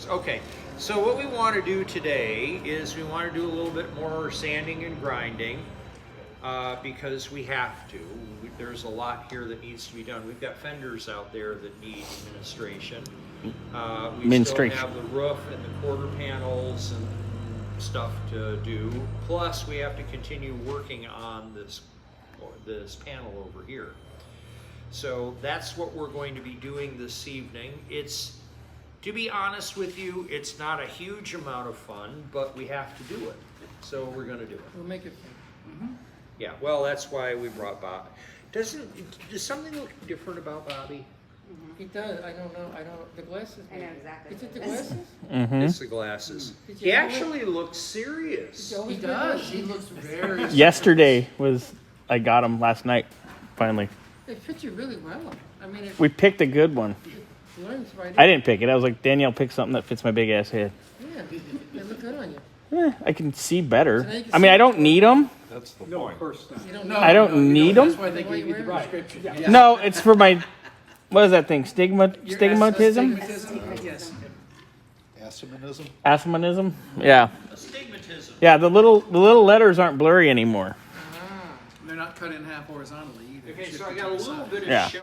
Okay, so what we want to do today is we want to do a little bit more sanding and grinding because we have to. There's a lot here that needs to be done. We've got fenders out there that need administration. We still have the roof and the quarter panels and stuff to do. Plus, we have to continue working on this panel over here. So that's what we're going to be doing this evening. It's, to be honest with you, it's not a huge amount of fun, but we have to do it. So we're going to do it. We'll make it fun. Mm-hmm. Yeah, well, that's why we brought Bob. Does something look different about Bobby? Mm-hmm. It does. I don't know. The glasses. I know exactly. Is it the glasses? Mm-hmm. It's the glasses. He actually looks serious. He does. He looks very. Yesterday I got him last night, finally. They fit you really well. I mean, We picked a good one. it learns right. I didn't pick it. I was like, Danielle, pick something that fits my big ass head. Yeah, they look good on you. I can see better. So now you can I mean, see I don't need them. That's the No, point. of course not. You don't I don't need them. That's why they gave you the prescription. Yeah. No, it's for my, what is that thing? Stigmatism? Astigmatism? Yes. Astigmatism? Astigmatism? Yeah. Astigmatism. Yeah, the little letters aren't blurry anymore. Ah. They're not cut in half horizontally either. Okay, so I got a little bit of Yeah. show.